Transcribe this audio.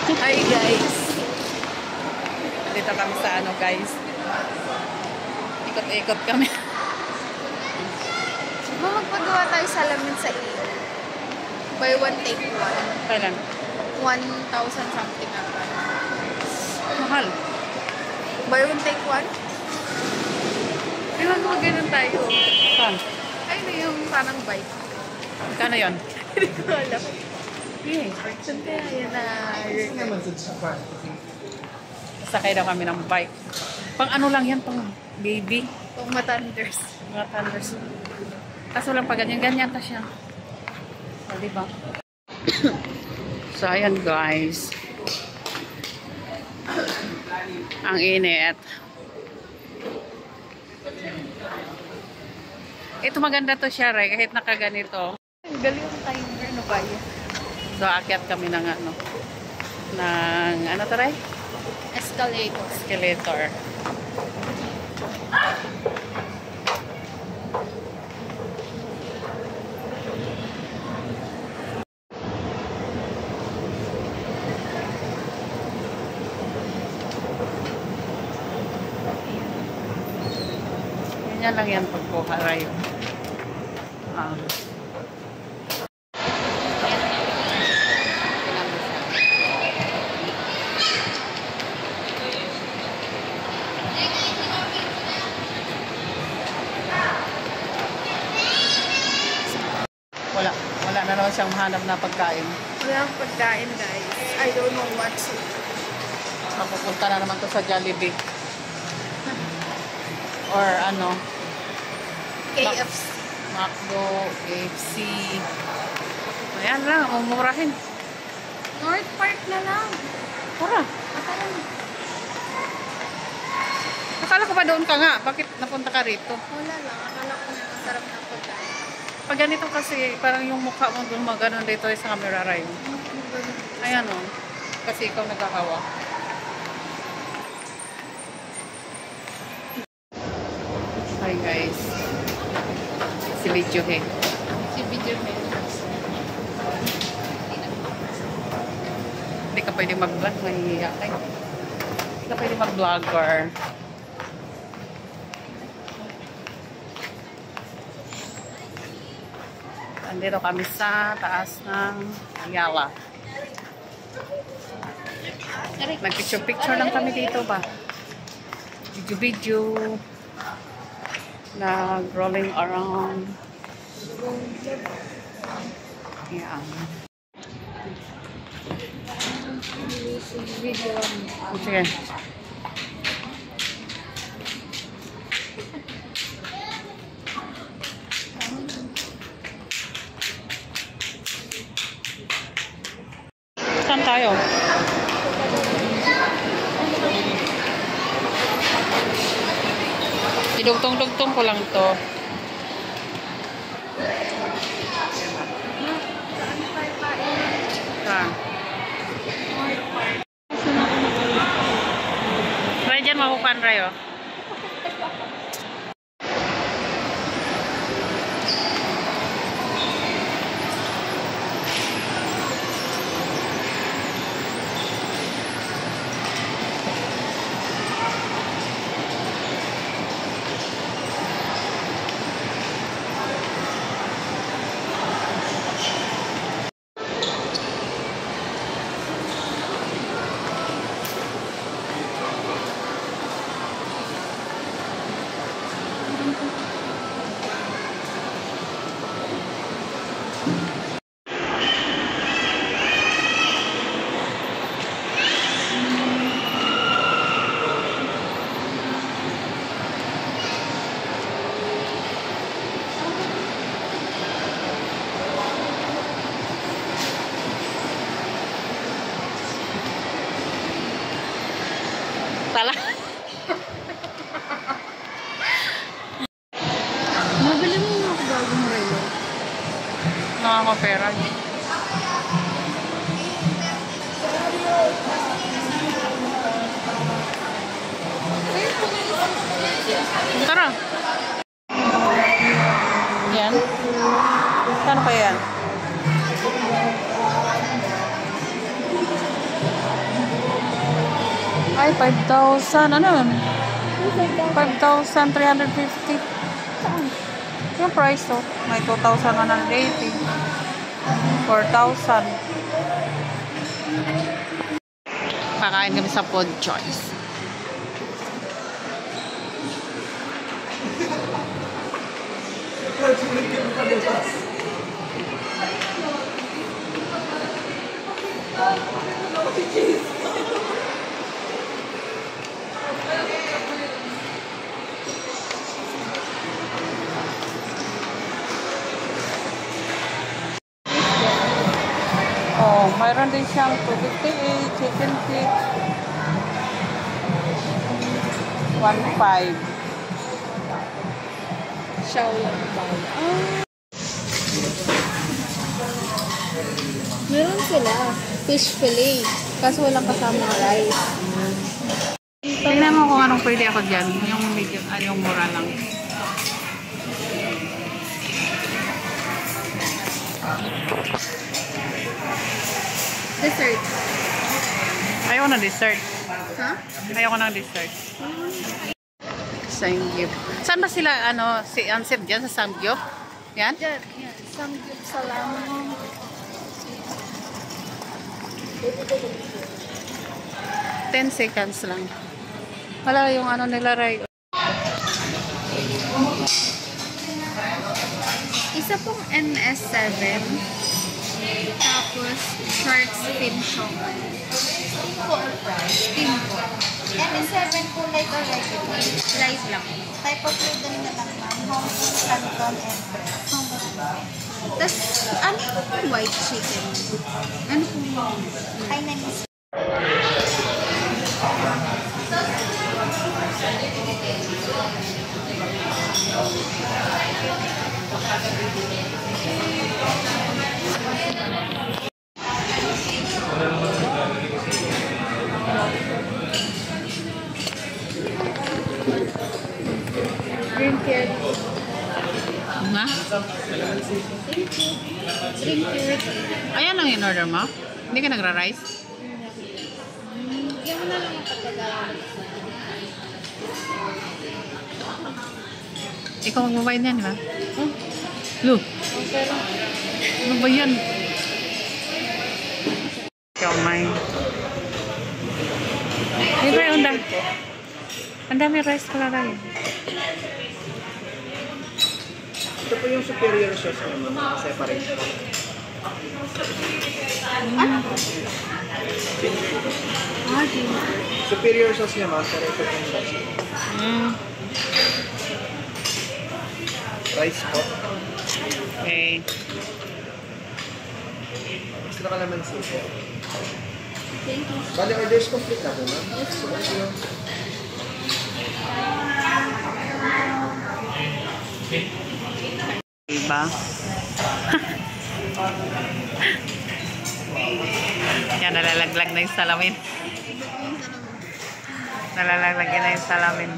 Hi guys. Dito kami sa ano guys. Ikot-ikot kami. Magpagawa tayo salamin sa iyo. Buy one, take one. Kailan? 1,000 something ata. Mahal. Buy one, take one? Di ba ganun tayo? Saan? Ay, na yung parang bike. Kano yun? Hindi ko alam. Okay. Saan kaya yan na... Sakay daw kami ng bike. Pang ano lang yan, pang baby. Kung matanders. Mga thunders. Kaso lang pa ganyan-ganyan ta siya. O, diba? So, ayan guys. Ang init. Ito maganda to siya, Ray, kahit nakaganito. Ang galing yung timer, no ba yun? So, akyat kami ng ano. Ng, ano to, Ray? Escalator. Escalator. Ganyan lang yan pagkuha, Ray. Wala na naman siyang mahanap na pagkain. Wala akong pagkain, guys. I don't know what to. Mapupunta na naman to sa Jollibee. Or ano, KFC. McDo, KFC. Ayan lang, umurahin. North Park na lang. Tara. Akala mo. Akala ko pa doon ka nga. Bakit napunta ka rito? Wala lang. Akala ko na masarap ng pagkain. Pag ganito kasi, parang yung mukha mo gumagano dito sa camera, Ray. Ayan o. Kasi ikaw nagkakawa. Hi guys. Si Video He. Si Video He. Hindi ka pwede mag-vlog. Mahihiya ka. Hindi ka pwede mag-vlogger. Andito kami sa taas ng Ayala. Nag-picture-picture lang kami dito ba? Video-video. Nag-rolling around. Yeah. Sige. Saan tayo? Idugtong-dugtong ko lang to. Saan? Try dyan mahupan, Ray, oh. Tala. Mabili mo nga ako bagong relo. Nakakapera. Tara. Yan. Saan pa yan? Ay, 5,000. Ano yun? 5,350. Yung price to. May 2,180. 4,000. Kakain kami sa Food Choice. Oh, mayroon din siyang 258, chicken feet. 1.5. Shaolong bao. Meron sila. Fish fillet. Kaso walang kasama rice. Tingnan mo kung anong pwede ako dyan. Yung medium, yung mura lang. Dessert. Ayaw na dessert. Ha? Ayaw ko ng dessert. Samgyup. Saan ba sila, si Ansep dyan sa Samgyup? Yan? Yan. Samgyup salam. 10 seconds lang. Wala yung nila, Ray. Isa pong NS7. Tapos, shark fin shower. Steam po. NS7 po light or regular? Rice lang. Type of food na lang ma'am. Home cooked canton and bread. Tapos, ano po white chicken? Ano po? Hi, name is Green carrot. Nga? Green carrot. Ayan ang in-order mo? Hindi ka nagra-rice? Yan mo na lang ang pagkagawa. Ikaw magbabayad yan, di ba? Lu, Pero, ano ba yan? Kamay. Di ba yung ang dami rice pala tayo. Ito po yung superior sauce naman, separate po. Superior sauce niya, master. Ito po yung sauce. Rice po. Okay. Extra ka naman siya. thank you. Bali, orders complete na po, ma'am. Diba? Yan, nalalaglag na yung salamin. Nalalaglag na yung salamin.